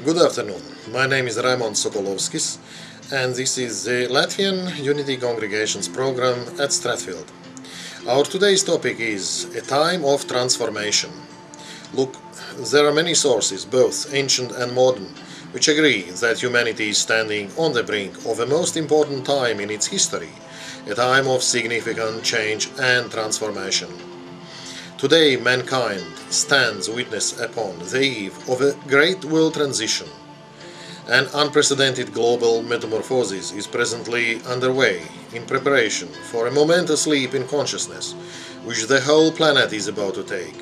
Good afternoon. My name is Raimons Sokolovskis, and this is the Latvian Unity Congregations program at Strathfield. Our today's topic is a time of transformation. Look, there are many sources, both ancient and modern, which agree that humanity is standing on the brink of a most important time in its history, a time of significant change and transformation. Today mankind stands witness upon the eve of a great world transition. An unprecedented global metamorphosis is presently underway in preparation for a momentous leap in consciousness which the whole planet is about to take.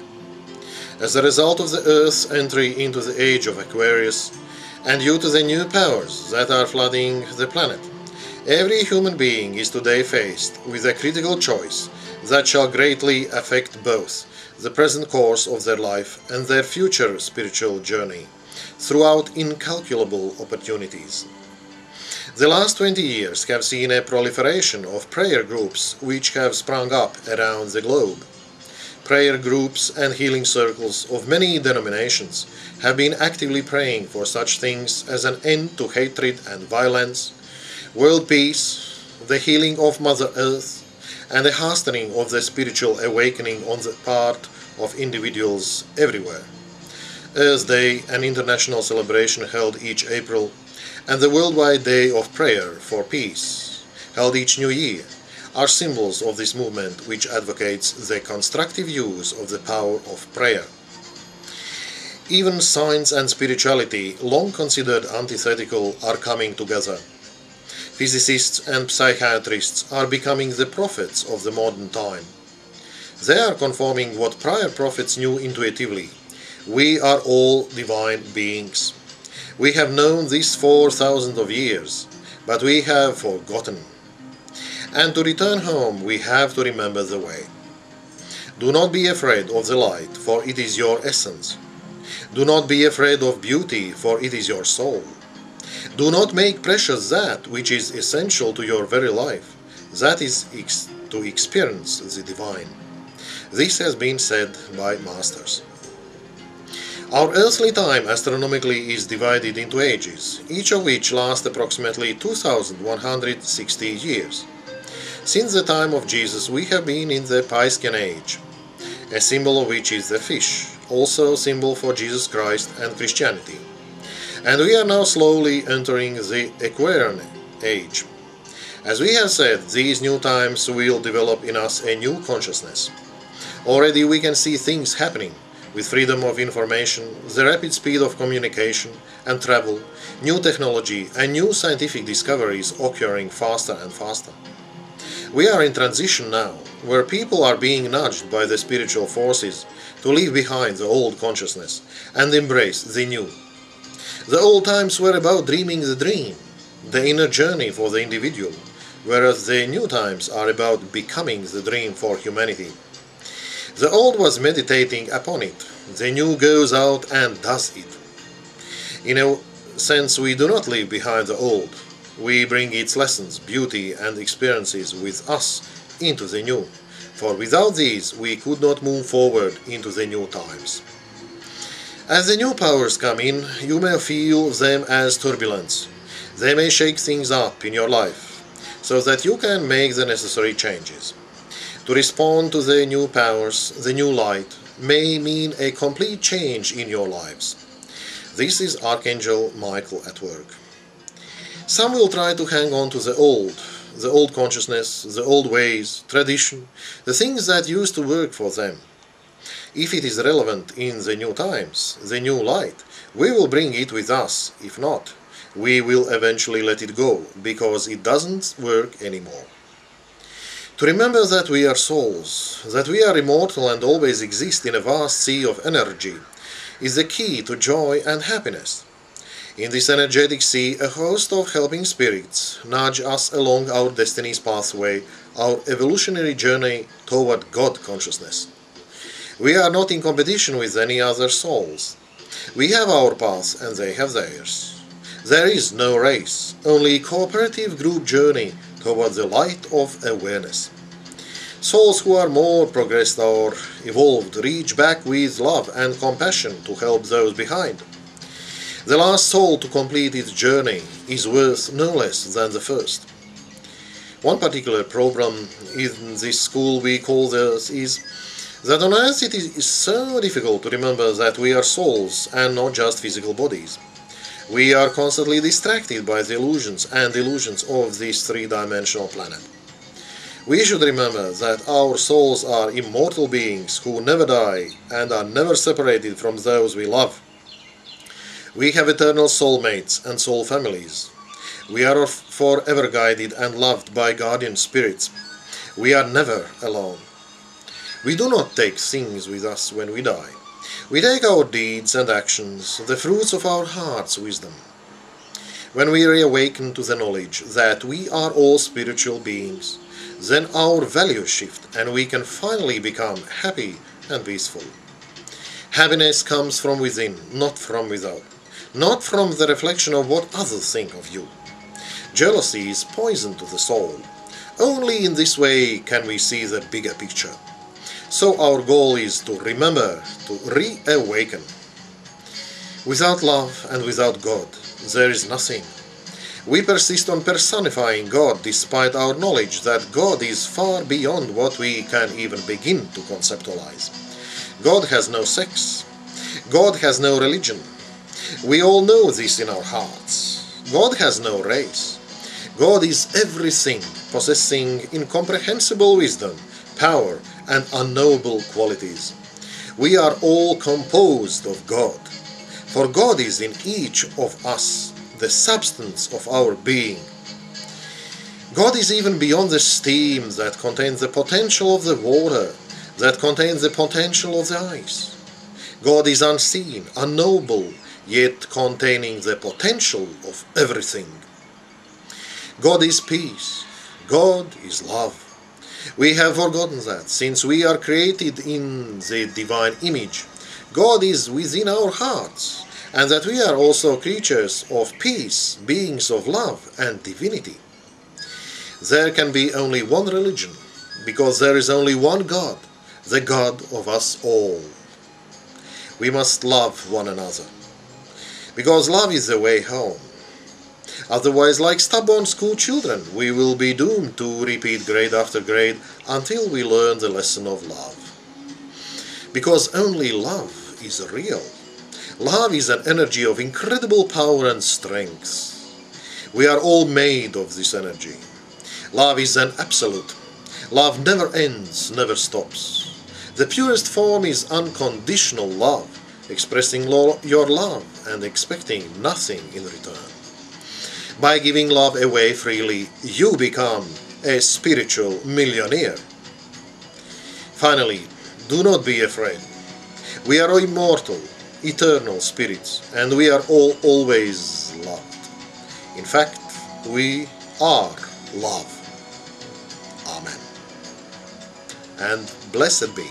As a result of the Earth's entry into the age of Aquarius, and due to the new powers that are flooding the planet, every human being is today faced with a critical choice that shall greatly affect both the present course of their life and their future spiritual journey throughout incalculable opportunities. The last 20 years have seen a proliferation of prayer groups which have sprung up around the globe. Prayer groups and healing circles of many denominations have been actively praying for such things as an end to hatred and violence, world peace, the healing of Mother Earth, and a hastening of the spiritual awakening on the part of individuals everywhere. Earth Day, an international celebration held each April, and the Worldwide Day of Prayer for Peace, held each New Year, are symbols of this movement which advocates the constructive use of the power of prayer. Even science and spirituality, long considered antithetical, are coming together. Physicists and psychiatrists are becoming the prophets of the modern time. They are confirming what prior prophets knew intuitively. We are all divine beings. We have known this for thousands of years, but we have forgotten. And to return home, we have to remember the way. Do not be afraid of the light, for it is your essence. Do not be afraid of beauty, for it is your soul. Do not make precious that which is essential to your very life, that is to experience the divine. This has been said by masters. Our earthly time astronomically is divided into ages, each of which lasts approximately 2160 years. Since the time of Jesus we have been in the Piscean age, a symbol of which is the fish, also a symbol for Jesus Christ and Christianity. And we are now slowly entering the Aquarian age. As we have said, these new times will develop in us a new consciousness. Already we can see things happening, with freedom of information, the rapid speed of communication and travel, new technology and new scientific discoveries occurring faster and faster. We are in transition now, where people are being nudged by the spiritual forces to leave behind the old consciousness and embrace the new. The old times were about dreaming the dream, the inner journey for the individual, whereas the new times are about becoming the dream for humanity. The old was meditating upon it, the new goes out and does it. In a sense, we do not leave behind the old. We bring its lessons, beauty and experiences with us into the new, for without these we could not move forward into the new times. As the new powers come in, you may feel them as turbulence. They may shake things up in your life, so that you can make the necessary changes. To respond to the new powers, the new light, may mean a complete change in your lives. This is Archangel Michael at work. Some will try to hang on to the old consciousness, the old ways, tradition, the things that used to work for them. If it is relevant in the new times, the new light, we will bring it with us. If not, we will eventually let it go, because it doesn't work anymore. To remember that we are souls, that we are immortal and always exist in a vast sea of energy, is the key to joy and happiness. In this energetic sea, a host of helping spirits nudge us along our destiny's pathway, our evolutionary journey toward God consciousness. We are not in competition with any other souls. We have our path and they have theirs. There is no race, only cooperative group journey toward the light of awareness. Souls who are more progressed or evolved reach back with love and compassion to help those behind. The last soul to complete its journey is worth no less than the first. One particular problem in this school we call this is that on earth it is so difficult to remember that we are souls and not just physical bodies. We are constantly distracted by the illusions and delusions of this three-dimensional planet. We should remember that our souls are immortal beings who never die and are never separated from those we love. We have eternal soulmates and soul families. We are forever guided and loved by guardian spirits. We are never alone. We do not take things with us when we die. We take our deeds and actions, the fruits of our heart's wisdom. When we reawaken to the knowledge that we are all spiritual beings, then our values shift and we can finally become happy and peaceful. Happiness comes from within, not from without, not from the reflection of what others think of you. Jealousy is poison to the soul. Only in this way can we see the bigger picture. So our goal is to remember, to reawaken. Without love and without God, there is nothing. We persist on personifying God despite our knowledge that God is far beyond what we can even begin to conceptualize. God has no sex. God has no religion. We all know this in our hearts. God has no race. God is everything, possessing incomprehensible wisdom, power, and unknowable qualities. We are all composed of God, for God is in each of us, the substance of our being. God is even beyond the steam that contains the potential of the water, that contains the potential of the ice. God is unseen, unknowable, yet containing the potential of everything. God is peace. God is love. We have forgotten that, since we are created in the divine image, God is within our hearts, and that we are also creatures of peace, beings of love and divinity. There can be only one religion, because there is only one God, the God of us all. We must love one another, because love is the way home. Otherwise, like stubborn school children, we will be doomed to repeat grade after grade until we learn the lesson of love. Because only love is real. Love is an energy of incredible power and strength. We are all made of this energy. Love is an absolute. Love never ends, never stops. The purest form is unconditional love, expressing your love and expecting nothing in return. By giving love away freely, you become a spiritual millionaire. Finally, do not be afraid. We are immortal, eternal spirits, and we are all always loved. In fact, we are love. Amen. And blessed be.